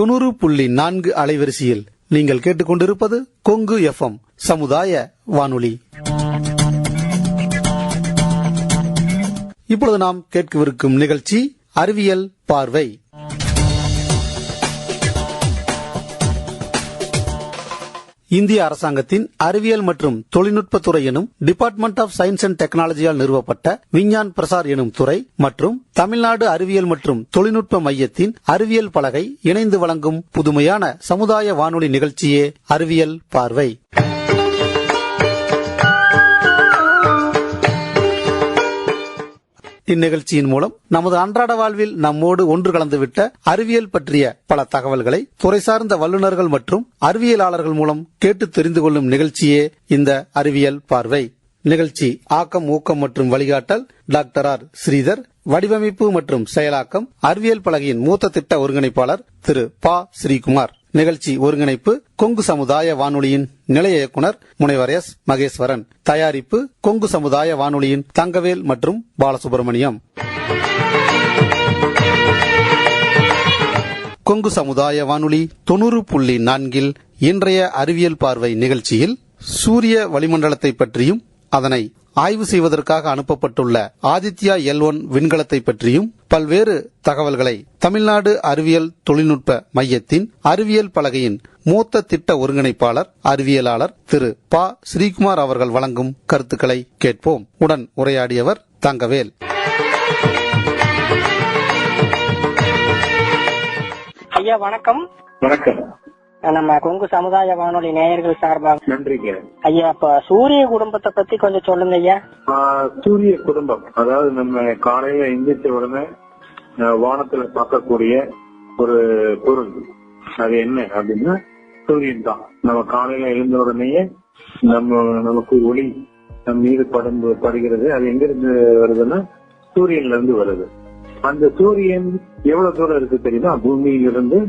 90.4 அலைவரிசையில் நீங்கள் கேட்டுக்கொண்டிருப்பது கொங்கு FM சமுதாய வானொலி. இப்பொழுது நாம் கேட்கவிருக்கும் நிகழ்ச்சி அறிவியல் பார்வை. இந்திய அரசாங்கத்தின் அறிவியல் மற்றும் தொழில்நுட்பத்துறை எனும் டிபார்ட்மெண்ட் ஆஃப் சயின்ஸ் அண்ட் டெக்னாலஜியால் நிறுவப்பட்ட விஞ்ஞான் பிரசார் எனும் துறை மற்றும் தமிழ்நாடு அறிவியல் மற்றும் தொழில்நுட்ப மையத்தின் அறிவியல் பலகை இணைந்து வழங்கும் புதுமையான சமுதாய வானொலி நிகழ்ச்சியே அறிவியல் பார்வை. இந்நிகழ்ச்சியின் மூலம் நமது அன்றாட வாழ்வில் நம்மோடு ஒன்று கலந்துவிட்ட அறிவியல் பற்றிய பல தகவல்களை துறை சார்ந்த வல்லுநர்கள் மற்றும் அறிவியலாளர்கள் மூலம் கேட்டு தெரிந்து கொள்ளும் நிகழ்ச்சியே இந்த அறிவியல் பார்வை. நிகழ்ச்சி ஆக்கம், ஊக்கம் மற்றும் வழிகாட்டல் டாக்டர் ஆர். ஸ்ரீதர். வடிவமைப்பு மற்றும் செயலாக்கம் அறிவியல் பலகையின் மூத்த திட்ட ஒருங்கிணைப்பாளர் திரு ப. ஸ்ரீகுமார். நிகழ்ச்சி ஒருங்கிணைப்பு கொங்கு சமுதாய வானொலியின் நிலைய இயக்குனர் முனைவர் எஸ். மகேஸ்வரன். தயாரிப்பு கொங்கு சமுதாய வானொலியின் தங்கவேல் மற்றும் பாலசுப்ரமணியம். கொங்கு சமுதாய வானொலி 90.4 இன்றைய அறிவியல் பார்வை நிகழ்ச்சியில் சூரிய வளிமண்டலத்தை பற்றியும் அதனை ஆய்வு செய்வதற்காக அனுப்பப்பட்டுள்ள ஆதித்யா L1 விண்கலத்தை பற்றியும் பல்வேறு தகவல்களை தமிழ்நாடு அறிவியல் தொழில்நுட்ப மையத்தின் அறிவியல் பலகையின் மூத்த திட்ட ஒருங்கிணைப்பாளர் அறிவியலாளர் திரு ப. ஸ்ரீகுமார் அவர்கள் வழங்கும் கருத்துக்களை கேட்போம். உடன் உரையாடியவர் தங்கவேல். ஐயா வணக்கம். வணக்கம். நம்ம கொங்கு சமுதாய வானொலி நேயர்கள் சார்பாக நன்றிங்க ஐயா. இப்ப சூரிய குடும்பத்தை பத்தி கொஞ்சம் சொல்லுங்க ஐயா. சூரிய குடும்பம் அதாவது நம்ம காலையில எந்திரிச்ச உடனே வானத்துல பார்க்கக்கூடிய ஒரு பொருள், அது என்ன அப்படின்னா சூரியன் தான். நம்ம காலையில எழுந்த உடனேயே நமக்கு ஒளி நம் மீது படுகிறது. அது எங்க இருந்து வருதுன்னா சூரியன்ல இருந்து வருது. அந்த சூரியன் எவ்வளவு தூரம் இருக்கு தெரியுமா? பூமியிலிருந்து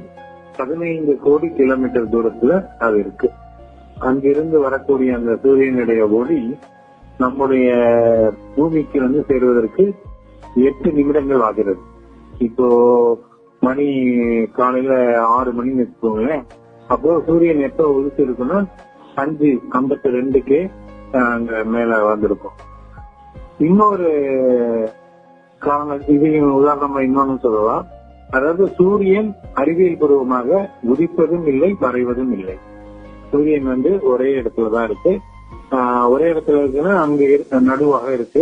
15 கோடி கிலோமீட்டர் தூரத்துல அது இருக்கு. அங்கிருந்து வரக்கூடிய அந்த சூரியனுடைய ஒளி நம்முடைய பூமிக்கு வந்து சேருவதற்கு 8 நிமிடங்கள் ஆகிறது. இப்போ மணி காலையில 6 மணின்னு வச்சுக்கோங்களேன். அப்போ சூரியன் எப்ப உதிச்சு இருக்குன்னா 5:52 அங்க மேல வந்திருக்கும். இன்னொரு காரணம், இதையும் உதாரணமா இன்னொன்னு சொல்லலாம். அதாவது சூரியன் அறிவியல் பூர்வமாக உதிப்பதும் இல்லை, மறைவதும் இல்லை. சூரியன் வந்து ஒரே இடத்துலதான் இருக்கு. ஒரே இடத்துல இருக்குன்னா அங்க நடுவாக இருக்கு.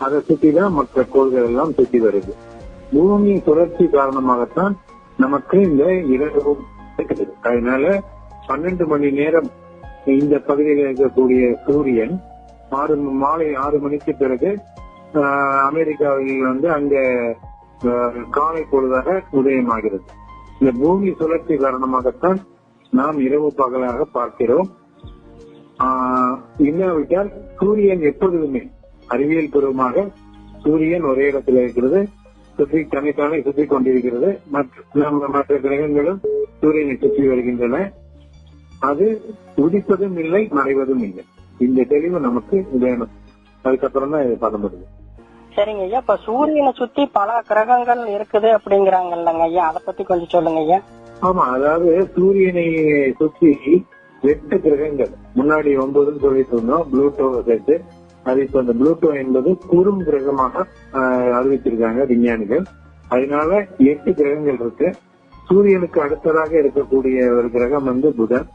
அதை சுற்றிதான் மற்ற கோள்கள் எல்லாம் சுற்றி வருது. பூமி சுழற்சி காரணமாகத்தான் நமக்கு இந்த இரவு இருக்குது. அதனால 12 மணி நேரம் இந்த பகுதியில் இருக்கக்கூடிய சூரியன் மாலை 6 மணிக்கு பிறகு அமெரிக்காவில் வந்து அங்க காலை பொழுதாக உதயமாகிறது. இந்த பூமி சுழற்சி காரணமாகத்தான் நாம் இரவு பகலாக பார்க்கிறோம். இல்லாவிட்டால் சூரியன் எப்பொழுதுமே அறிவியல் பூர்வமாக சூரியன் ஒரே இடத்துல இருக்கிறது, தனித்தானே சுற்றி கொண்டிருக்கிறது. மற்ற கிரகங்களும் சூரியனை சுற்றி வருகின்றன. அது உதிப்பதும் இல்லை, மறைவதும் இல்லை. இந்த தெளிவு நமக்கு வேணும். அதுக்கப்புறம் தான் இது பண்ண முடியும். சரிங்க ஐயா. இப்ப சூரியனை சுத்தி பல கிரகங்கள் இருக்குது அப்படிங்கிறாங்கல்லங்க ஐயா, அதை பத்தி கொஞ்சம் சொல்லுங்க ஐயா. ஆமா, அதாவது சூரியனை சுத்தி 8 கிரகங்கள், முன்னாடி 9 சொல்லிட்டு இருந்தோம், ப்ளூட்டோ சேர்த்து. அது இப்ப அந்த ப்ளூட்டோ என்பது குறும் கிரகமாக அறிவிச்சிருக்காங்க விஞ்ஞானிகள். அதனால 8 கிரகங்கள் இருக்கு. சூரியனுக்கு அடுத்ததாக இருக்கக்கூடிய ஒரு கிரகம் வந்து புதன்,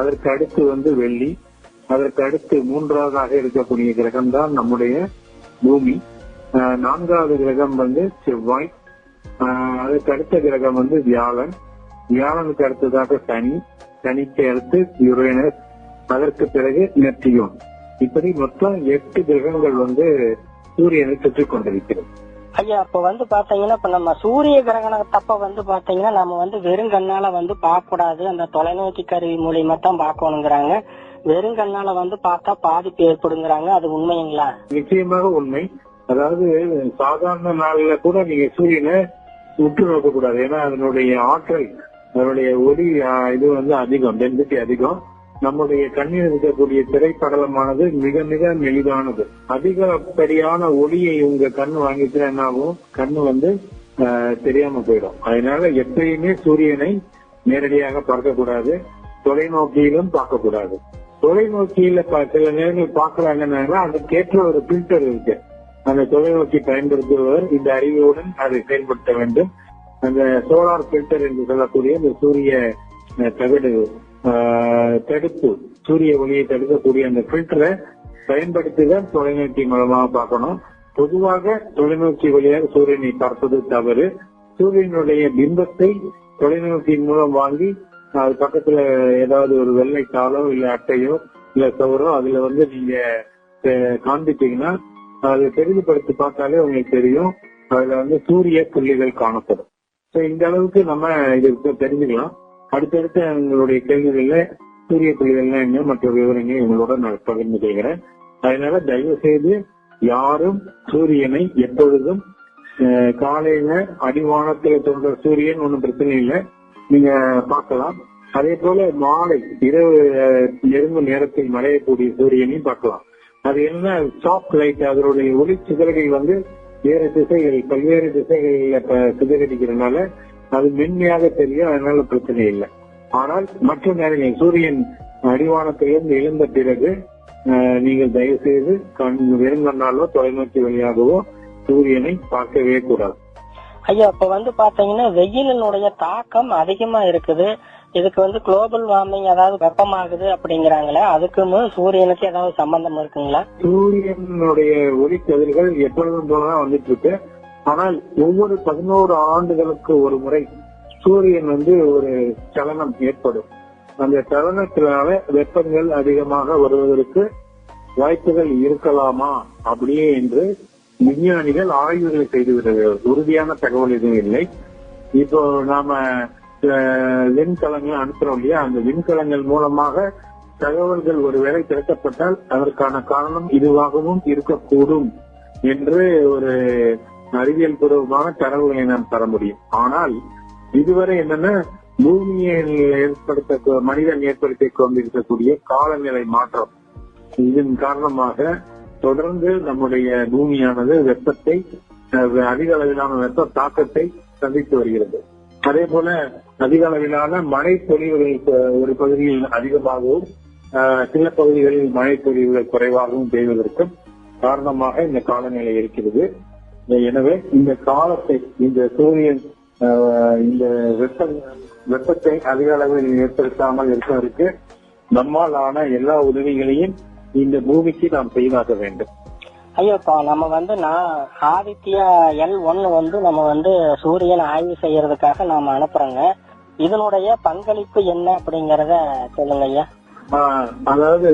அதற்கு அடுத்து வந்து வெள்ளி, அதற்கு அடுத்து 3வதாக இருக்கக்கூடிய கிரகம் தான் நம்முடைய பூமி, 4வது கிரகம் வந்து செவ்வாய், அதுக்கு அடுத்த கிரகம் வந்து வியாழன், வியாழனுக்கு அடுத்ததாக சனி, சனிக்கு அடுத்து யுரேனஸ், அதற்கு பிறகு நெப்டியூன். இப்படி மொத்தம் 8 கிரகங்கள் வந்து சூரியனை சுற்றி கொண்டிருக்கிறது. ஐயா, இப்ப வந்து பாத்தீங்கன்னா இப்ப நம்ம சூரிய கிரகணத்தப்ப வந்து பாத்தீங்கன்னா நம்ம வந்து வெறுங்கண்ணால வந்து பார்க்க கூடாது, அந்த தொலைநோக்கி கருவி மூலியமா தான் பார்க்கணுங்கிறாங்க. வெறுங்கண்ணால வந்து பார்த்தா பாதிப்பு ஏற்படுங்கிறாங்க. அது உண்மைங்களா? நிச்சயமாக உண்மை. அதாவது சாதாரண நாள்ல கூட நீங்க சூரியனை உற்று நோக்க கூடாது. ஏன்னா அதனுடைய ஆற்றல், அதனுடைய ஒளி இது வந்து அதிகம், டென்சிட்டி அதிகம். நம்முடைய கண்ணில் இருக்கக்கூடிய திரைப்படலமானது மிக மிக மெலிதானது. அதிகப்படியான ஒளியை உங்க கண்ணு வாங்கிச்சுன்னா என்ன ஆகும்? கண்ணு வந்து தெரியாம போயிடும். அதனால எப்பயுமே சூரியனை நேரடியாக பார்க்கக்கூடாது, தொலைநோக்கியிலும் பார்க்கக்கூடாது. தொலைநோக்கியில சில நேரங்கள் பார்க்கறாங்கன்னா அதுக்கேற்ற ஒரு பில்டர் இருக்கு. அந்த தொலைநோக்கி பயன்படுத்துபவர் இந்த அறிவுடன் அதை செயல்படுத்த வேண்டும். அந்த சோலார் பில்டர் என்று சொல்லக்கூடிய இந்த சூரிய தடுப்பு, சூரிய ஒளியை தடுக்கக்கூடிய அந்த பில்டரை பயன்படுத்திதான் தொலைநோக்கி மூலமாக பார்க்கணும். பொதுவாக தொலைநோக்கி வழியாக சூரியனை பார்ப்பது தவறு. சூரியனுடைய பிம்பத்தை தொலைநோக்கியின் மூலம் வாங்கி அது பக்கத்துல ஏதாவது ஒரு வெள்ளை தாளோ இல்ல அட்டையோ இல்ல சவரோ அதுல நீங்க காண்பிட்டீங்கன்னா அது பெரிதுபடுத்தி பார்த்தாலே உங்களுக்கு தெரியும். அதுல சூரிய புள்ளிகள் காணப்படும். இந்த அளவுக்கு நம்ம இதுக்கு தெரிஞ்சுக்கலாம். அடுத்தடுத்த உங்களுடைய கேள்விகள்ல சூரிய புள்ளிகள்னா என்ன மற்ற விவரங்களை உங்களோட நான் பகிர்ந்து கொள்கிறேன். அதனால தயவு செய்து யாரும் சூரியனை எப்பொழுதும் காலையில அடிவானத்துல தோன்ற சூரியன் ஒன்னும் பிரச்சனை இல்லை, நீங்க பார்க்கலாம். அதே போல மாலை இரவு நெருங்கும் நேரத்தில் மறையக்கூடிய சூரியனையும் பார்க்கலாம். அது என்ன சாஃப்ட் லைட், அதனுடைய ஒளி சிதறல்கள் வேறு திசைகள் பல்வேறு திசைகளில் சிதறடிக்கிறதுனால அது மென்மையாக தெரியும். அதனால பிரச்சனை இல்லை. ஆனால் மற்ற நேரங்களில் சூரியன் அடிவானத்திலிருந்து எழுந்த பிறகு நீங்கள் தயவு செய்து வெறுங்கண்ணாலோ தொலைநோக்கி வழியாகவோ சூரியனை பார்க்கவே கூடாது. ஐயா, இப்ப பாத்தீங்கன்னா வெயிலினுடைய தாக்கம் அதிகமா இருக்குது. இதுக்கு குளோபல் வார்மிங், அதாவது வெப்பமாகுது அப்படிங்கிறாங்களே, அதுக்கும் சூரியனுக்கு ஏதாவது சம்பந்தம் இருக்குங்களா? சூரியனுடைய ஒளி கதிர்கள் எப்பொழுதும் போலதான் வந்துட்டு இருக்கு. ஆனால் ஒவ்வொரு 11 ஆண்டுகளுக்கு ஒரு முறை சூரியன் ஒரு சலனம் ஏற்படும். அந்த சலனத்தினால வெப்பங்கள் அதிகமாக வருவதற்கு வாய்ப்புகள் இருக்கலாமா அப்படியே என்று விஞ்ஞானிகள் ஆய்வுகளை செய்து வருகிறார்கள். உறுதியான தகவல் எதுவும் இல்லை. இப்போ நாம விண்கலங்கள் அனுப்புறோம் இல்லையா, அந்த விண்கலங்கள் மூலமாக தகவல்கள் ஒருவேளை திரட்டப்பட்டால் அதற்கான காரணம் இதுவாகவும் இருக்கக்கூடும் என்று ஒரு அறிவியல் பூர்வமான தரவுகளை நாம் தர முடியும். ஆனால் இதுவரை என்னன்னா பூமியில் மனிதன் ஏற்படுத்திக் கொண்டிருக்கக்கூடிய காலநிலை மாற்றம், இதன் காரணமாக தொடர்ந்து நம்முடைய பூமியானது வெப்பத்தை, அதிக அளவிலான வெப்ப தாக்கத்தை சந்தித்து வருகிறது. அதே போல அதிக அளவிலான மழை பொழிவுகள் ஒரு பகுதியில் அதிகமாகவும் சில பகுதிகளில் மழை பொழிவுகள் குறைவாகவும் பெய்வதற்கும் காரணமாக இந்த காலநிலை இருக்கிறது. எனவே இந்த காலத்தை, இந்த சூரியன் இந்த வெப்பத்தை அதிக அளவில் ஏற்படுத்தாமல் இருப்பதற்கு நம்மால் ஆன எல்லா உதவிகளையும் இந்த பூமிக்கு நாம் செய்தாக வேண்டும். ஐயோப்பா, நம்ம ஆதித்யா L1 நம்ம சூரியன் ஆய்வு செய்யறதுக்காக நாம அனுப்புறோங்க. இதனுடைய பங்களிப்பு என்ன அப்படிங்கறத சொல்லுங்க ஐயா. அதாவது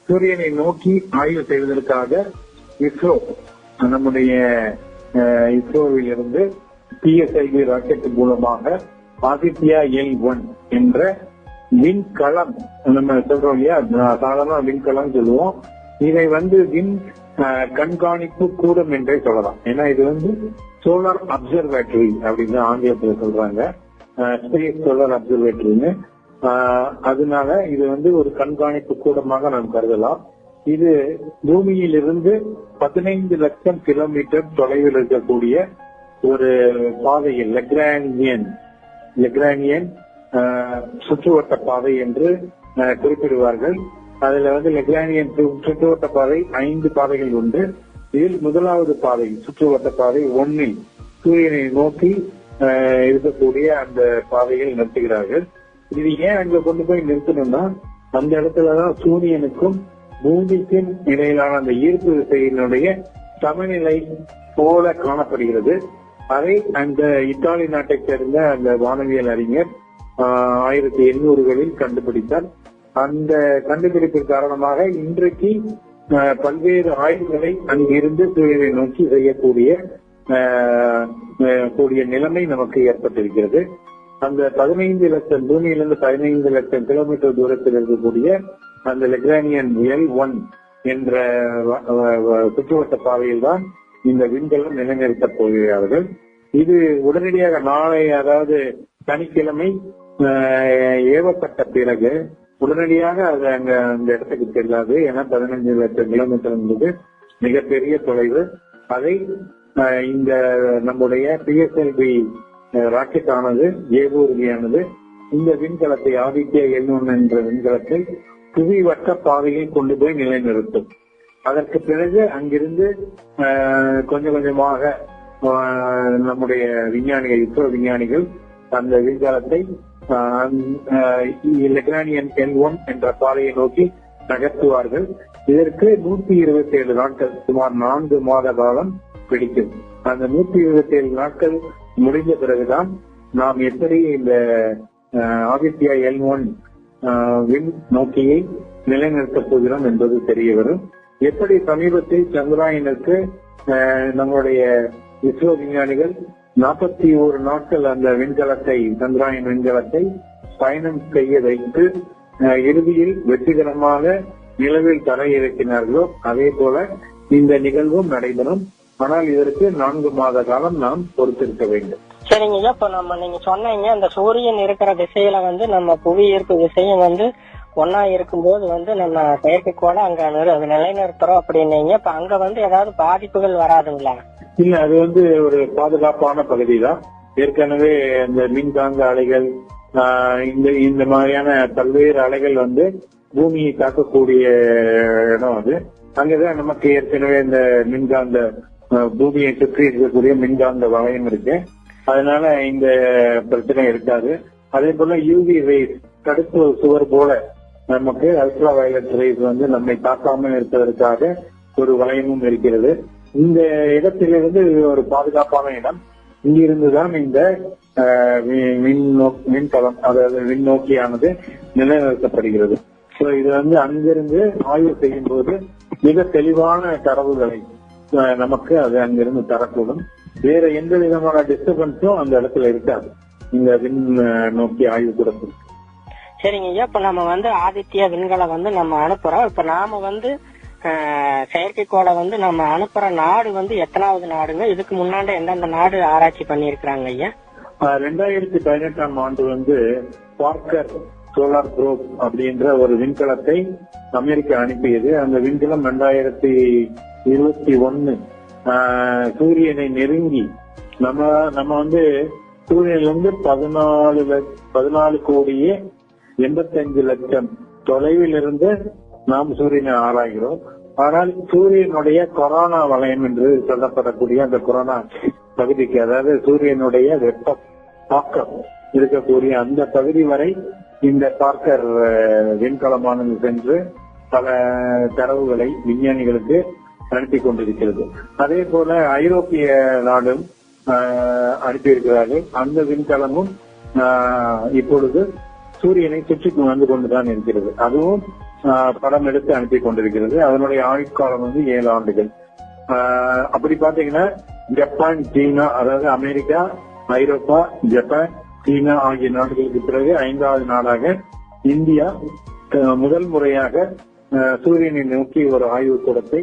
சூரியனை நோக்கி ஆய்வு செய்வதற்காக இஸ்ரோ, நம்முடைய இஸ்ரோவில் இருந்து PSLV ராக்கெட் மூலமாக ஆதித்யா L1 என்ற விண்கலம், நம்ம சொல்றோம் இல்லையா, சாதாரண விண்கலம் சொல்லுவோம். இதை விண் கண்காணிப்பு கூடம் என்றே சொல்லலாம். ஏன்னா இது சோலார் அப்சர்வேட்டரி அப்படின்னு ஆங்கிலத்தில் சொல்றாங்க, ஸ்பேஸ் சோலார் அப்சர்வேட்டரின்னு. அதனால இது ஒரு கண்காணிப்பு கூடமாக நாம் கருதலாம். இது பூமியில் இருந்து 15 லட்சம் கிலோமீட்டர் தொலைவில் இருக்கக்கூடிய ஒரு பாதையில் லெக்ரானியன் சுற்றுவட்ட பாதை என்று குறிப்பிடுவார்கள். அதுல லெக்ரானியன் சுற்றுவட்ட பாதை 5 பாதைகள் உண்டு. இதில் முதலாவது பாதை, சுற்றுவட்ட பாதை 1 சூரியனை நோக்கி இருக்கக்கூடிய அந்த பாதையில் நிறுத்துகிறார்கள். இது ஏன் அங்க கொண்டு போய் நிறுத்தணும்னா, அந்த இடத்துலதான் சூரியனுக்கும் பூமிக்கும் இடையிலான அந்த ஈர்ப்பு விசையினுடைய சமநிலை போல காணப்படுகிறது. அதை அந்த இத்தாலி நாட்டை சேர்ந்த அந்த வானவியல் அறிஞர் 1800களில் கண்டுபிடித்தார். அந்த கண்டுபிடிப்பின் காரணமாக இன்றைக்கு பல்வேறு ஆய்வுகளை அங்கிருந்து சூரியனை நோக்கி செய்யக்கூடிய நிலைமை நமக்கு ஏற்பட்டிருக்கிறது. அந்த 15 லட்சம் பூமியிலிருந்து 15 லட்சம் கிலோமீட்டர் தூரத்தில் இருக்கக்கூடிய அந்த லெக்ரானியன் L1 என்ற சுற்றுவட்ட பாதையில் தான் இந்த விண்கலம் நிலைநிறுத்தப் போகிறார்கள். இது உடனடியாக நாளை, அதாவது சனிக்கிழமை ஏவப்பட்ட பிறகு உடனடியாக அது அந்த இடத்துக்கு செல்லாது. ஏன்னா 15 லட்சம் கிலோமீட்டர் என்பது மிகப்பெரிய தொலைவு. அதை இந்த நம்முடைய PSLV ராக்கெட் ஆனது ஏவுறுதியானது இந்த விண்கலத்தை ஆதித்யா L1 என்ற விண்கலத்தை புவி வட்ட பாதையில் கொண்டு போய் நிலைநிறுத்தும். அதற்கு பிறகு அங்கிருந்து கொஞ்சம் கொஞ்சமாக நம்முடைய விஞ்ஞானிகள், இஸ்ரோ விஞ்ஞானிகள் அந்த விண்கலத்தை லெக்ரானியன் L1 என்ற பாதையை நோக்கி நகர்த்துவார்கள். இதற்கு 127 நாட்கள், சுமார் 4 மாத காலம் பிடிக்கும். அந்த 127 நாட்கள் முடிந்த பிறகுதான் நாம் எப்படி இந்த ஆதித்யா L1 விண் நோக்கியை நிலைநிறுத்தப் போகிறோம் என்பது தெரிய வரும். எப்படி சமீபத்தில் சந்திராயனுக்கு நம்மளுடைய இஸ்ரோ விஞ்ஞானிகள் 41 நாட்கள் அந்த விண்கலத்தை, சந்திராயன் விண்கலத்தை பயணம் செய்ய வைத்து இறுதியில் வெற்றிகரமாக நிலவில் தரையிறக்கினார்களோ அதே போல இந்த நிகழ்வும் நடைபெறும். ஆனால் இதற்கு 4 மாத காலம் நாம் பொறுத்திருக்க வேண்டும். சரிங்க ஐயா, இப்ப நீங்க சொன்னீங்க அந்த சூரியன் இருக்கிற திசையில நம்ம புவி ஈர்ப்பு விசையும் ஒன்னா இருக்கும்போது நம்ம செயற்கைக்கோள அங்க நிலைநிறுத்துறோம் அப்படின்னீங்க. இப்ப அங்க ஏதாவது பாதிப்புகள் வராதுங்களா? இல்ல, அது ஒரு பாதுகாப்பான பகுதி தான். ஏற்கனவே இந்த மின்காந்த அலைகள், இந்த மாதிரியான பல்வேறு அலைகள் பூமியை தாக்கக்கூடிய இடம் அது. அங்கதான் நமக்கு ஏற்கனவே இந்த மின்காந்த பூமியை சுற்றி இருக்கக்கூடிய மின்காந்த வளையம் இருக்கு. அதனால இந்த பிரச்சனை இருக்காது. அதே போல UV ரேஸ், தடுப்பு சுவர் போல நமக்கு அல்ட்ரா வயலட் ரேஸ் நம்மை தாக்காமல் இருப்பதற்காக ஒரு வளையமும் இருக்கிறது. இந்த இடத்திலிருந்து ஒரு பாதுகாப்பான இடம். இங்கிருந்துதான் இந்த மின்கலம், அதாவது விண்ணோக்கியானது நிலைநிறுத்தப்படுகிறது. இது அங்கிருந்து ஆய்வு செய்யும் போது மிக தெளிவான தரவுகளை நமக்கு அது அங்கிருந்து தரக்கூடும். வேற எந்த விதமான டிஸ்டர்பன்ஸும் அந்த இடத்துல இருக்காது இந்த விண் நோக்கி ஆய்வு கூடத்தில். சரிங்க ஐயா, இப்ப நம்ம ஆதித்யா விண்கலம் நம்ம அனுப்புறோம். இப்ப நாம செயற்கைக்கோளை நம்ம அனுப்புற நாடு எத்தனாவது நாடுங்க? இதுக்கு முன்னாடி எந்தெந்த நாடு ஆராய்ச்சி பண்ணிருக்காங்க ஐயா? 2018ஆம் ஆண்டு பார்க்கர் சோலார் ப்ரோப் அப்படின்ற ஒரு விண்கலத்தை அமெரிக்கா அனுப்பியது. அந்த விண்கலம் 2021 சூரியனை நெருங்கி நம்ம சூரியனிலிருந்து 14,85,00,000 தொலைவில் இருந்து நாம் சூரியனை ஆராய்கிறோம். ஆனால் சூரியனுடைய கொரோனா வளையம் என்று சொல்லப்படக்கூடிய அந்த கொரோனா பகுதிக்கு, அதாவது சூரியனுடைய வெப்ப தாக்கம் இருக்கக்கூடிய அந்த பகுதி வரை இந்த பார்க்கர் விண்கலமானது சென்று பல தரவுகளை விஞ்ஞானிகளுக்கு அனுப்பி கொண்டிருக்கிறது. அதே போல ஐரோப்பிய நாடும் அனுப்பியிருக்கிறார்கள். அந்த விண்கலமும் இப்பொழுது சூரியனை சுற்றி வந்து கொண்டுதான் இருக்கிறது. அதுவும் படம் எடுத்து அனுப்பி கொண்டிருக்கிறது. அதனுடைய ஆயுட்காலம் 7 ஆண்டுகள். அப்படி பாத்தீங்கன்னா ஜப்பான், சீனா, அதாவது அமெரிக்கா, ஐரோப்பா, ஜப்பான், சீனா ஆகிய நாடுகளுக்கு பிறகு 5வது நாடாக இந்தியா முதல் முறையாக சூரியனை நோக்கி ஒரு ஆய்வு கூடத்தை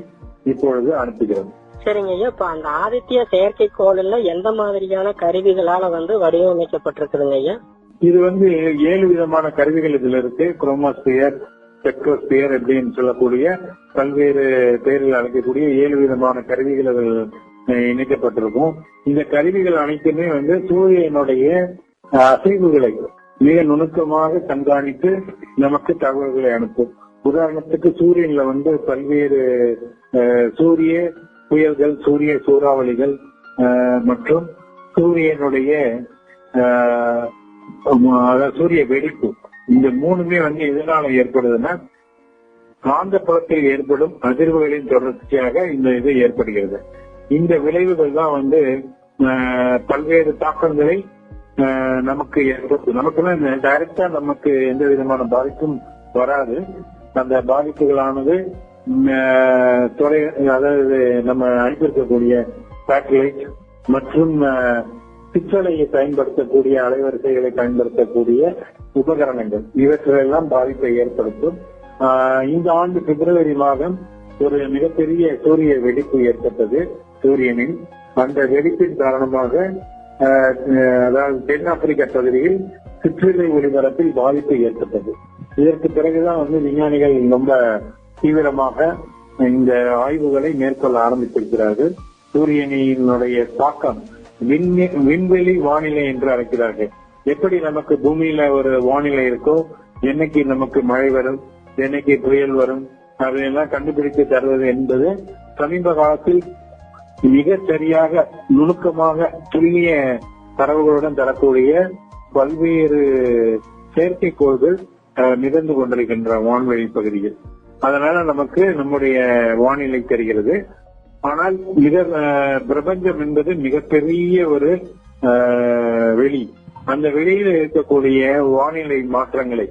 இப்பொழுது அனுப்புகிறது. சரிங்க ஐயா, இப்ப அந்த ஆதித்ய செயற்கைக்கோளில் எந்த மாதிரியான கருவிகளால வடிவமைக்கப்பட்டிருக்குதுங்க ஐயா? இது 7 விதமான கருவிகள் இதுல இருக்கு. குரோமோஸ்பியர், ஸ்பெக்ட்ரோஸ்பியர் அப்படின்னு சொல்லக்கூடிய பல்வேறு பெயர்கள் அழைக்கக்கூடிய 7 விதமான கருவிகள் இணைக்கப்பட்டிருக்கும். இந்த கருவிகள் அனைத்துமே சூரியனுடைய அசைவுகளை மிக நுணுக்கமாக கண்காணித்து நமக்கு தகவல்களை அனுப்பும். உதாரணத்துக்கு சூரியன்ல பல்வேறு சூரிய புயல்கள், சூரிய சூறாவளிகள் மற்றும் சூரியனுடைய சூரிய வெடிப்பு, இந்த 3மே எதனால ஏற்படுதுன்னா காந்த புலத்தில் ஏற்படும் அதிர்வுகளின் தொடர்ச்சியாக இந்த இது ஏற்படுகிறது. இந்த விளைவுகள் தான் பல்வேறு தாக்கங்களை நமக்கு ஏற்படுத்தும். நமக்கு டைரக்டா நமக்கு எந்த விதமான பாதிப்பும் வராது. அந்த பாதிப்புகளானது அதாவது நம்ம அனுப்பியிருக்கக்கூடிய சேட்டலைட் மற்றும் சிற்றலையை பயன்படுத்தக்கூடிய அலைவரிசைகளை பயன்படுத்தக்கூடிய உபகரணங்கள் இவற்றையெல்லாம் பாதிப்பை ஏற்படுத்தும். இந்த ஆண்டு பிப்ரவரி மாதம் ஒரு மிகப்பெரிய சூரிய வெடிப்பு ஏற்பட்டது சூரியனில். அந்த வெடிப்பின் காரணமாக அதாவது தென்னாப்பிரிக்கா பகுதியில் சிற்றலை ஒளிபரப்பில் பாதிப்பு ஏற்பட்டது. இதற்கு பிறகுதான் விஞ்ஞானிகள் ரொம்ப தீவிரமாக இந்த ஆய்வுகளை மேற்கொள்ள ஆரம்பித்திருக்கிறார்கள். சூரியனினுடைய தாக்கம் விண்வெளி வானிலை என்று அழைக்கிறார்கள். எப்படி நமக்கு பூமியில ஒரு வானிலை இருக்கோ, என்னைக்கு நமக்கு மழை வரும், என்னைக்கு புயல் வரும், அதையெல்லாம் கண்டுபிடித்து தருவது என்பது சமீப காலத்தில் மிக சரியாக நுணுக்கமாக துல்லிய தரவுகளுடன் தரக்கூடிய பல்வேறு செயற்கைக்கோள்கள் மிதந்து கொண்டிருக்கின்ற வான்வெளி பகுதியில். அதனால நமக்கு நம்முடைய வானிலை தெரிகிறது. ஆனால் பிரபஞ்சம் என்பது மிகப்பெரிய ஒரு வெளி. அந்த வெளியில இருக்கக்கூடிய வானிலை மாற்றங்களை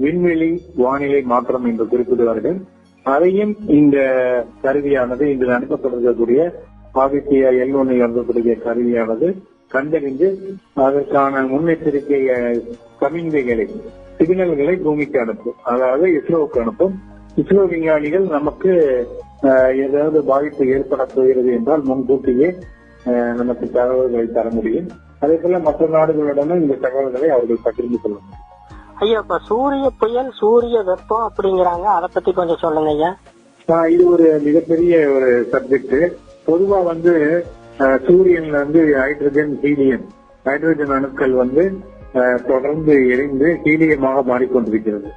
விண்வெளி வானிலை மாற்றம் என்று குறிப்பிடுவார்கள். அதையும் இந்த கருவியானது இன்று அனுப்பப்பட்டிருக்கக்கூடிய ஆதித்யா L1 அனுப்பக்கூடிய கருவியானது கண்டறிந்து அதற்கான முன்னெச்சரிக்கை சமிங்கைகளை சிக்னல்களை பூமிக்கு அனுப்பும், அதாவது இஸ்ரோவுக்கு அனுப்பும். இஸ்ரோ விஞ்ஞானிகள் நமக்கு ஏதாவது பாதிப்பு ஏற்பட போகிறது என்றால் முன்கூட்டியே நமக்கு தகவல்களை தர முடியும். அதே போல மற்ற நாடுகளுடனும் இந்த தகவல்களை அவர்கள் பகிர்ந்து கொள்ள முடியும். ஐயா, இப்ப சூரிய புயல், சூரிய வெப்பம் அப்படிங்கிறாங்க, அதை பத்தி கொஞ்சம் சொல்லுங்க ஐயா. இது ஒரு மிகப்பெரிய ஒரு சப்ஜெக்ட். பொதுவா சூரியன்ல ஹைட்ரஜன் அணுக்கள் தொடர்ந்து எரிந்து ஹீலியமாக மாறிக்கொண்டிருக்கிறது.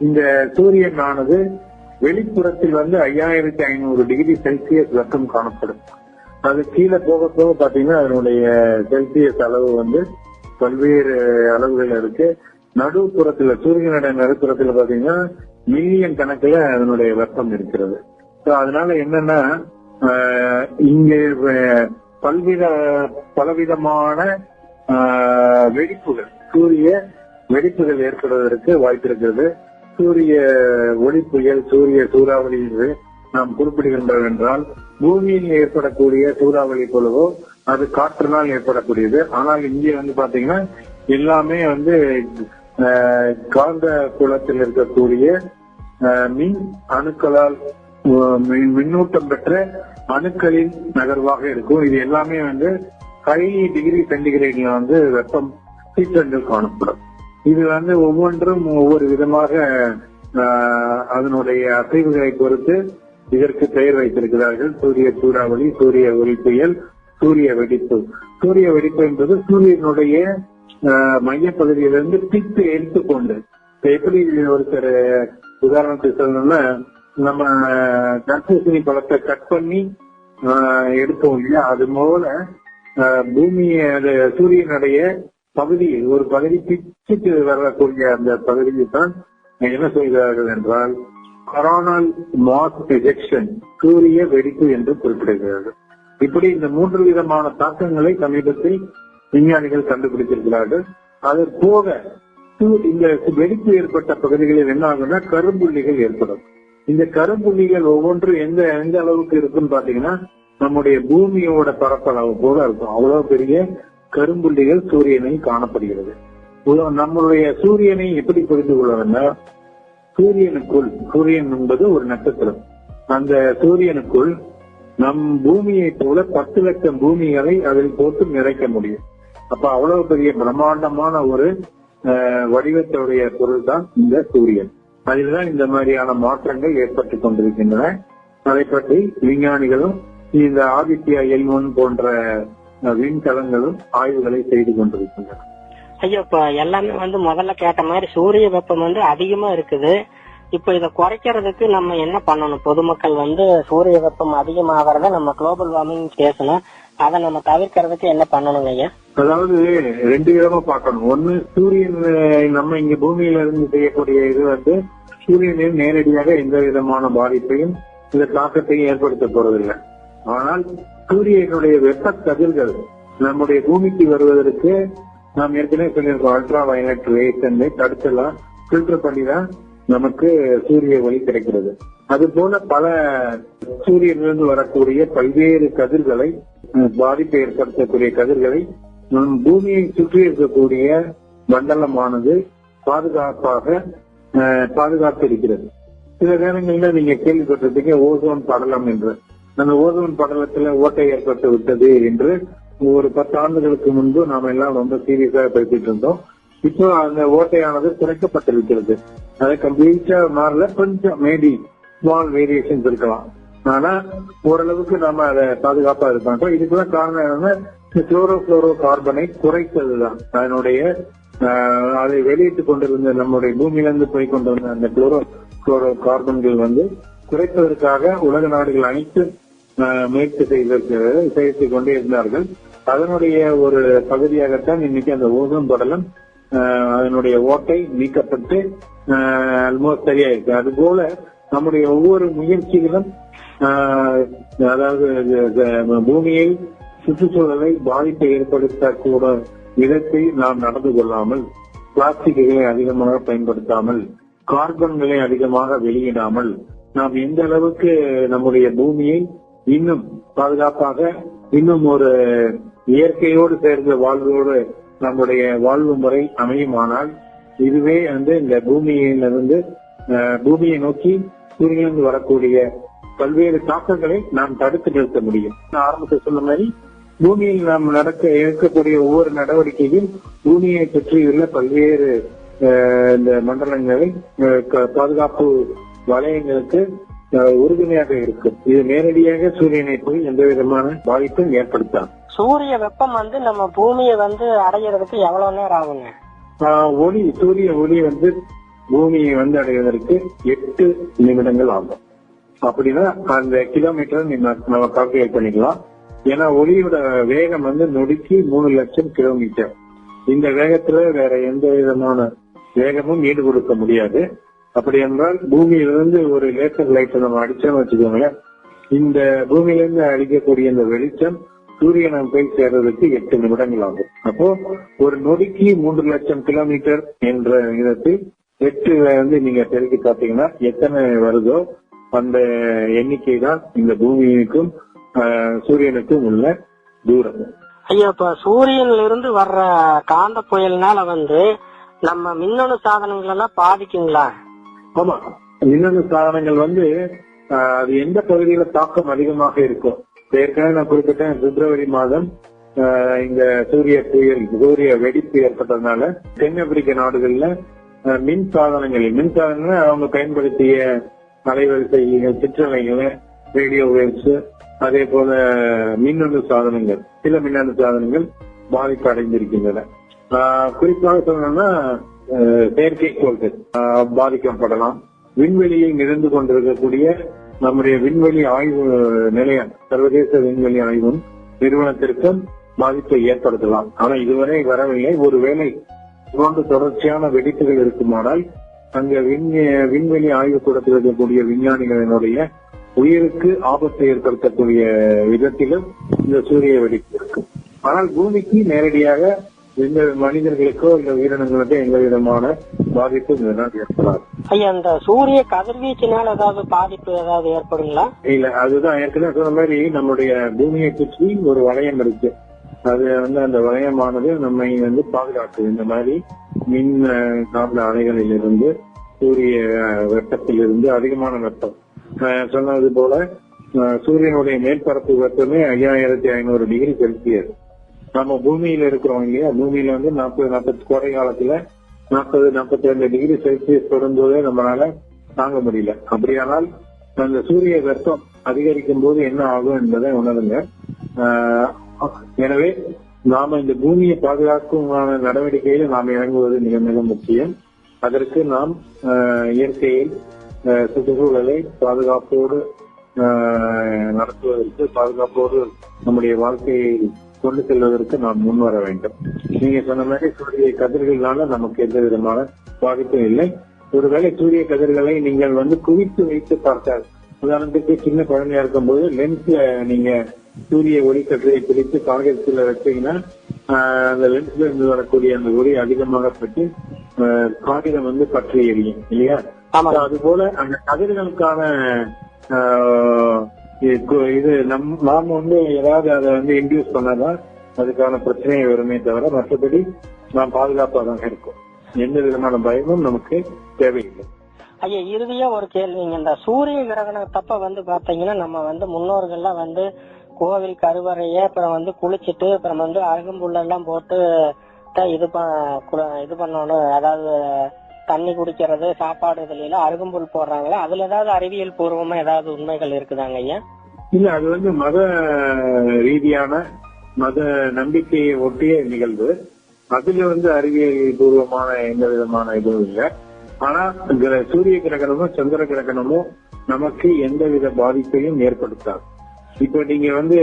இந்த சூரியன் ஆனது வெளிப்புறத்தில் 5500 டிகிரி செல்சியஸ் வெப்பம் காணப்படும். அது கீழே போக போக பாத்தீங்கன்னா அதனுடைய செல்சியஸ் அளவு பல்வேறு அளவுகள் இருக்கு. நடுப்புறத்துல சூரியனுடைய நடுப்புறத்துல பாத்தீங்கன்னா மில்லியன் கணக்குல அதனுடைய வெப்பம் இருக்கிறது. அதனால என்னன்னா இங்கே பலவிதமான வெடிப்புகள், சூரிய வெடிப்புகள் ஏற்படுவதற்கு வாய்ப்பு இருக்கிறது. சூரிய ஒளி புயல், சூரிய சூறாவளி என்று நாம் குறிப்பிடுகின்றோம் என்றால் பூமியில் ஏற்படக்கூடிய சூறாவளி போலவோ அது காற்றினால் ஏற்படக்கூடியது. ஆனால் இங்கே பாத்தீங்கன்னா எல்லாமே காந்த புலத்தில் இருக்கக்கூடிய மின் அணுக்களால் மின்னூட்டம் பெற்ற அணுக்களின் நகர்வாக இருக்கும். இது எல்லாமே ஹை டிகிரி சென்டிகிரேட்ல வெப்பம் சீற்றங்கள் காணப்படும். இது ஒவ்வொன்றும் ஒவ்வொரு விதமாக அதனுடைய அசைவுகளை பொறுத்து இதற்கு பெயர் வைத்திருக்கிறார்கள். சூரிய சூறாவளி, சூரிய ஒளி புயல், சூரிய வெடிப்பு. சூரிய வெடிப்பு என்பது சூரியனுடைய மையப்பகுதியிலிருந்து பித்து எடுத்துக்கொண்டு, எப்படி ஒருத்தர் உதாரணத்துக்கு சொல்லணும்னா நம்ம தர்பூசணி பழத்தை கட் பண்ணி எடுத்தோம் இல்லையா, அது போல சூரியனுடைய பகுதியில் ஒரு பகுதி பிச்சுக்கு வரக்கூடிய அந்த பகுதியை தான் என்ன செய்கிறார்கள் என்றால் கொரோனல் மாஸ் எஜெக்ஷன், சூரிய வெடிப்பு என்று குறிப்பிடுகிறார்கள். இப்படி இந்த 3 விதமான தாக்கங்களை சமீபத்தில் விஞ்ஞானிகள் கண்டுபிடித்திருக்கிறார்கள். அது போக இந்த வெடிப்பு ஏற்பட்ட பகுதிகளில் என்ன ஆகும்னா கரும்புள்ளிகள் ஏற்படும். இந்த கரும்புள்ளிகள் ஒவ்வொன்று எந்த அளவுக்கு இருக்குன்னு பாத்தீங்கன்னா நம்முடைய பூமியோட பரப்பளவு போல இருக்கும். அவ்வளவு பெரிய கரும்புள்ளிகள் சூரியனில் காணப்படுகிறது. நம்மளுடைய சூரியனை எப்படி புரிந்து கொள்ளணும்னா சூரியன் என்பது ஒரு நட்சத்திரம். அந்த சூரியனுக்குள் நம் பூமியை போல 10 லட்சம் பூமிகளை அதில் போட்டு நிறைக்க முடியும். அப்ப அவ்வளவு பெரிய பிரம்மாண்டமான ஒரு வடிவத்துடைய பொருள் தான் இந்த சூரியன். அதில்தான் இந்த மாதிரியான மாற்றங்கள் ஏற்பட்டுக் கொண்டிருக்கின்றன. அதை பற்றி விஞ்ஞானிகளும் இந்த ஆதித்யா L1 போன்ற விண்கலங்களும் ஆய்வுகளை செய்து கொண்டிருக்கின்றன. ஐயோ, இப்ப எல்லாமே முதல்ல கேட்ட மாதிரி சூரிய வெப்பம் அதிகமா இருக்குது. இப்ப இதை குறைக்கிறதுக்கு நம்ம என்ன பண்ணணும்? பொதுமக்கள் சூரிய வெப்பம் அதிகமாகறத நம்ம குளோபல் வார்மிங் பேசணும். அதை நம்ம தவிர்க்கிறதுக்கு என்ன பண்ணணுங்க ஐயா? அதாவது 2 விதமா பார்க்கணும். ஒன்னு, சூரியன் நம்ம இங்க பூமியில இருந்து செய்யக்கூடிய இது சூரியனில் நேரடியாக எந்த விதமான பாதிப்பையும் இந்த தாக்கத்தையும் ஏற்படுத்த போறதில்லை. ஆனால் சூரியனுடைய வெப்ப கதிர்கள் நம்முடைய பூமிக்கு வருவதற்கு நாம் ஏற்கனவே சொல்லியிருக்கோம், அல்ட்ரா வயலட் ரேஸ் தடுத்தெல்லாம் பில்டர் பண்ணிதான் நமக்கு சூரிய ஒளி கிடைக்கிறது. அது போல பல சூரியனிலிருந்து வரக்கூடிய பல்வேறு கதிர்களை, பாதிப்பை ஏற்படுத்தக்கூடிய கதிர்களை நம் பூமியை சுற்றி இருக்கக்கூடிய மண்டலமானது பாதுகாத்திருக்கிறது. சில நேரங்களில் நீங்க கேள்விப்பட்டிருப்பீங்க ஓசோன் படலம் என்று. அந்த ஓசோன் படலத்துல ஓட்டை ஏற்பட்டு விட்டது என்று ஒரு 10 ஆண்டுகளுக்கு முன்பு நாம எல்லாம் ரொம்ப சீரியஸாக பேசிட்டு இருந்தோம். இப்போ அந்த ஓட்டையானது குறைக்கப்பட்டிருக்கிறது. அதை கம்ப்ளீட்டா மாறல, கொஞ்சம் மேபி ஸ்மால் வேரியேஷன்ஸ் இருக்கலாம். ஆனா ஓரளவுக்கு நம்ம அதை பாதுகாப்பா இருப்பாங்க. இதுக்கெல்லாம் காரணம் என்னன்னா இந்த குளோரோஃபுளோரோ கார்பனை குறைத்ததுதான். அதனுடைய அதை வெளியிட்டுக் கொண்டிருந்த நம்முடைய பூமியிலிருந்து போய் கொண்டிருந்த அந்த குளோரோ கார்பன்கள் குறைப்பதற்காக உலக நாடுகள் அனைத்து முயற்சி செய்து கொண்டே இருந்தார்கள். அதனுடைய ஒரு பகுதியாகத்தான் இன்னைக்கு அந்த ஓசோன் படலம் அதனுடைய ஓட்டை நீக்கப்பட்டு ஆல்மோஸ்ட் சரியாயிருக்கு. அதுபோல நம்முடைய ஒவ்வொரு முயற்சிகளும் அதாவது பூமியில் சுற்றுச்சூழலை பாதிப்பை ஏற்படுத்தக்கூட விதத்தை நாம் நடந்து கொள்ளாமல், பிளாஸ்டிக்குகளை அதிகமாக பயன்படுத்தாமல், கார்பன்களை அதிகமாக வெளியிடாமல் நாம் எந்த அளவுக்கு நம்முடைய பூமியை இன்னும் பாதுகாப்பாக, இன்னும் ஒரு இயற்கையோடு சேர்ந்த வாழ்வோடு நம்முடைய வாழ்வு முறை அமையுமானால் இதுவே இந்த பூமியை நோக்கி சூரியனிலிருந்து வரக்கூடிய பல்வேறு தாக்கங்களை நாம் தடுத்து நிறுத்த முடியும். ஆரம்பத்தில் சொன்ன மாதிரி பூமியில் நாம் இருக்கக்கூடிய ஒவ்வொரு நடவடிக்கையும் பூமியை சுற்றியுள்ள பல்வேறு இந்த மண்டலங்களை பாதுகாப்பு வலயங்களுக்கு உறுதுணையாக இருக்கும். இது நேரடியாக சூரியனை போய் எந்த விதமான பாதிப்பும் ஏற்படுத்தாது. சூரிய வெப்பம் நம்ம பூமியை அடைகிறதுக்கு எவ்வளவு நேரம் ஆகுங்க? சூரிய ஒளி பூமியை அடைவதற்கு 8 நிமிடங்கள் ஆகும். அப்படின்னா அந்த கிலோமீட்டர் நம்ம கால்குலேட் பண்ணிக்கலாம். ஏன்னா ஒளியோட வேகம் நொடிக்கு 3 லட்சம் கிலோமீட்டர். இந்த வேகத்துல வேற எந்த விதமான வேகமும் ஈடு கொடுக்க முடியாது. அப்படி என்றால் பூமியிலிருந்து ஒரு லேசர் லைட் நம்ம அடிச்சோம்னு வச்சுக்கோங்களேன், இந்த பூமியிலிருந்து அடிக்கக்கூடிய இந்த வெளிச்சம் சூரியனை போய் சேர்றதுக்கு 8 நிமிடங்கள் ஆகும். அப்போ ஒரு நொடிக்கு 3 லட்சம் கிலோமீட்டர் என்ற விதத்தில் 8 நீங்க பெருக்கி பார்த்தீங்கன்னா எத்தனை வருதோ அந்த எண்ணிக்கை தான் இந்த பூமிக்கும் சூரியனுக்கும் உள்ள தூரம். ஐயா, இப்ப சூரியன்ல இருந்து வர்ற காந்த புயல்னால நம்ம மின்னணு சாதனங்கள் எல்லாம் பாதிக்குங்களா? ஆமா, மின்னணு சாதனங்கள் அது எந்த பகுதியில தாக்கம் அதிகமாக இருக்கும். ஏற்கனவே நான் குறிப்பிட்டேன், பிப்ரவரி மாதம் இந்த சூரிய வெடிப்பு ஏற்பட்டதுனால தென்னாப்பிரிக்க நாடுகள்ல மின் சாதனங்கள் அவங்க பயன்படுத்திய அலைவரிசைகள், சிற்றலைகள், ரேடியோ வேவ்ஸ், அதே போல மின்னணு சாதனங்கள், சில மின்னணு சாதனங்கள் பாதிப்பு அடைந்திருக்கின்றன. குறிப்பாக சொல்லணும்னா செயற்கைக்கோள்கள் பாதிக்கப்படலாம். விண்வெளியில் நிகழ்ந்து கொண்டிருக்கக்கூடிய நம்முடைய விண்வெளி ஆய்வு நிலையம், சர்வதேச விண்வெளி ஆய்வு நிறுவனத்திற்கும் பாதிப்பை ஏற்படுத்தலாம். ஆனா இதுவரை வரவில்லை. ஒருவேளை போன்ற தொடர்ச்சியான வெடிப்புகள் இருக்குமானால் அங்க விண்வெளி ஆய்வு கூடத்தில் இருக்கக்கூடிய விஞ்ஞானிகளினுடைய உயிருக்கு ஆபத்தை ஏற்படுத்தக்கூடிய விதத்திலும் இந்த சூரிய வெடிப்பு இருக்கும். ஆனால் பூமிக்கு நேரடியாக எந்த மனிதர்களுக்கோ இல்ல உயிரினங்களுக்கோ எந்த விதமான பாதிப்பு ஏற்படாது. ஐயா, அந்த சூரிய கதிர்வீச்சினால் ஏதாவது பாதிப்பு ஏதாவது ஏற்படுங்களா? இல்ல, அதுதான் ஏற்கனவே சொன்ன மாதிரி நம்முடைய பூமியை சுற்றி ஒரு வளையம் இருக்கு. அது அந்த வளையமானது நம்மை பாதுகாக்குது. இந்த மாதிரி மின் காந்த அலைகளில் இருந்து, சூரிய வெப்பத்தில் இருந்து, அதிகமான வெப்பம் சொன்னது போல சூரியனுடைய மேற்பரப்பு வெப்பமே 5500 டிகிரி செல்சியஸ். நம்ம பூமியில இருக்கிறோம் இல்லையா, பூமியில 40 கோடை காலத்துல 40-42 டிகிரி செல்சியஸ் தொடரும்போதே நம்மளால தாங்க முடியல. அப்படியானால் அந்த சூரிய வெப்பம் அதிகரிக்கும் போது என்ன ஆகும் என்பதை உணருங்க. எனவே நாம இந்த பூமியை பாதுகாக்கும் நடவடிக்கையில் நாம் இறங்குவது மிக மிக முக்கியம். அதற்கு நாம் இயற்கையில் சுற்றுச்சூழலை பாதுகாப்போடு நடத்துவதற்கு, பாதுகாப்போடு நம்முடைய வாழ்க்கையை கொண்டு செல்வதற்கு நாம் முன்வர வேண்டும். நீங்க சொன்ன மாதிரி சூரிய கதிர்களால நமக்கு எந்த விதமான பாதிப்பும் இல்லை. ஒருவேளை சூரிய கதிர்களை நீங்கள் குவித்து வைத்து பார்த்தால், உதாரணத்துக்கு சின்ன குழந்தையா இருக்கும் போது லென்ஸ்ல நீங்க சூரிய ஒளி கதிரை பிடித்து காகிதத்துல வச்சீங்கன்னா அந்த லென்ஸ்ல இருந்து வரக்கூடிய அந்த ஒளி அதிகமாக பற்றி காகிதம் பற்றி எரியும் இல்லையா? அதுபோல அந்த கதிர்களுக்கான இது நாம ஏதாவது அதை இன்டியூஸ் பண்ணாதான் அதுக்கான பிரச்சனையை வருமே தவிர மற்றபடி நாம் பாதுகாப்பாக இருக்கும். எந்த விதமான பயமும் நமக்கு தேவையில்லை. ஐயா, இறுதியா ஒரு கேள்விங்க. இந்த சூரிய கிரகணத்தப்ப பாத்தீங்கன்னா நம்ம முன்னோர்கள்லாம் கோவில் கருவறைய அப்புறம் குளிச்சுட்டு அப்புறம் அருகம்புல் எல்லாம் போட்டு இது பண்ணணும், அதாவது தண்ணி குடிக்கிறது, சாப்பாடு இதுல எல்லாம் அருகம்புல் போடுறாங்களா, அதுல ஏதாவது அறிவியல் பூர்வமா ஏதாவது உண்மைகள் இருக்குதாங்க ஐயா? இல்ல, அது வந்து மத ரீதியான மத நம்பிக்கையை ஒட்டிய நிகழ்வு. அதுல வந்து அறிவியல் பூர்வமான எந்த விதமான இதுவும் இல்லை. ஆனா சூரிய கிரகணமும் சந்திர கிரகணமும் நமக்கு எந்தவித பாதிப்பையும் ஏற்படுத்தாது. இப்ப நீங்க வந்து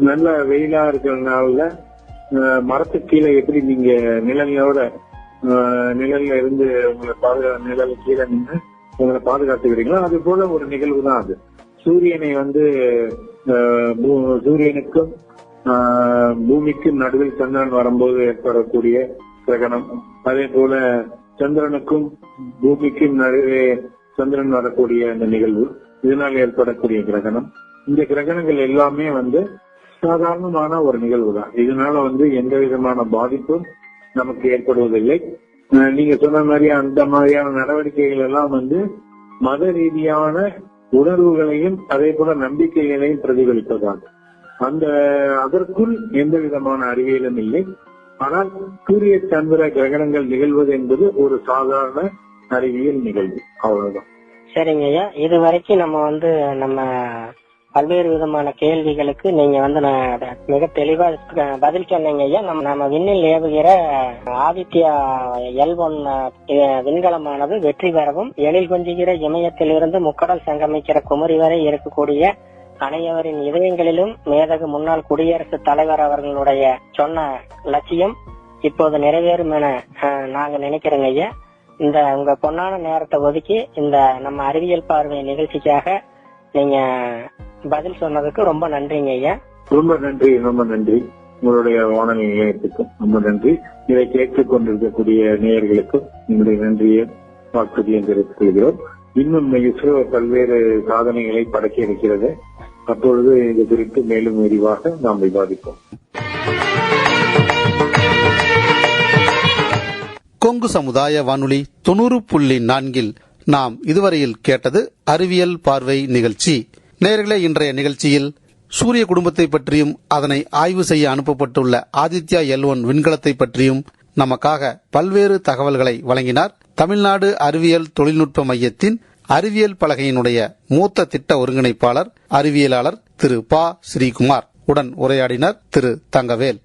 நல்ல வெயிலா இருக்கிறதுனால மரத்துக்கு கீழே எப்படி நீங்க நிழல்ல இருந்து உங்களை நிழல் கீழே நின்று உங்களை பாதுகாத்துக்கிறீங்களோ அது போல ஒரு நிகழ்வு தான் அது. சூரியனை வந்து சூரியனுக்கும் பூமிக்கும் நடுவில் சந்திரன் வரும்போது ஏற்படக்கூடிய கிரகணம், அதே போல சந்திரனுக்கும் பூமிக்கும் நடுவே சந்திரன் வரக்கூடிய அந்த நிகழ்வு, இதனால் ஏற்படக்கூடிய கிரகணம். இந்த கிரகணங்கள் எல்லாமே வந்து சாதாரணமான ஒரு நிகழ்வு தான். இதனால வந்து எந்த விதமான பாதிப்பும் நமக்கு ஏற்படுவதில்லை. நீங்க சொன்ன மாதிரி அந்த மாதிரியான நடவடிக்கைகள் எல்லாம் வந்து மத ரீதியான உணர்வுகளையும் அதே போல நம்பிக்கைகளையும் பிரதிபலிப்பதாகும். அதற்குள் எந்த விதமான அறிவியலும் இல்லை. ஆனால் சூரிய சந்திர கிரகணங்கள் நிகழ்வது என்பது ஒரு சாதாரண அறிவியல் நிகழ்வு, அவ்வளவுதான். சரிங்க ஐயா, இது வரைக்கும் நம்ம பல்வேறு விதமான கேள்விகளுக்கு நீங்க மிக தெளிவா பதில் சொன்னீங்க ஐயா. நம்ம விண்ணில் ஏவுகிற ஆதித்யா L1 விண்கலமானது வெற்றி பெறவும் எழில் கொஞ்சுகிற இமயத்திலிருந்து முக்கடல் சங்கமிக்கிற குமரி வரை இருக்கக்கூடிய அனைவரின் இதயங்களிலும் மேதகு முன்னாள் குடியரசுத் தலைவர் அவர்களுடைய சொன்ன லட்சியம் இப்போது நிறைவேறும் என நாங்க நினைக்கிறோங்க ஐயா. இந்த உங்க பொன்னான நேரத்தை ஒதுக்கி இந்த நம்ம அறிவியல் பார்வை நிகழ்ச்சிக்காக நீங்க பதில் சொன்னதுக்கு ரொம்ப நன்றிங்க ஐயா. ரொம்ப நன்றி, ரொம்ப நன்றி. உங்களுடைய வானொலி நிலையத்துக்கும் ரொம்ப நன்றி. இதை கேட்டுக் கொண்டிருக்கக்கூடிய நேயர்களுக்கும் எங்களுடைய நன்றியை வாழ்த்துக்களையும் தெரிவித்துக் கொள்கிறோம். இன்னும் இஸ்ரோ பல்வேறு சாதனைகளை படைக்க இருக்கிறது. அப்பொழுது இது குறித்து மேலும் விரிவாக நாம் விவாதிப்போம். கொங்கு சமுதாய வானொலி 90.4 நாம் இதுவரையில் கேட்டது அறிவியல் பார்வை நிகழ்ச்சி. நேயர்களே, இன்றைய நிகழ்ச்சியில் சூரிய குடும்பத்தை பற்றியும் அதனை ஆய்வு செய்ய அனுப்பப்பட்டுள்ள ஆதித்யா L1 விண்கலத்தை பற்றியும் நமக்காக பல்வேறு தகவல்களை வழங்கினார் தமிழ்நாடு அறிவியல் தொழில்நுட்ப மையத்தின் அறிவியல் பலகையினுடைய மூத்த திட்ட ஒருங்கிணைப்பாளர் அறிவியலாளர் திரு ப. ஸ்ரீகுமார். உடன் உரையாடினர் திரு தங்கவேல்.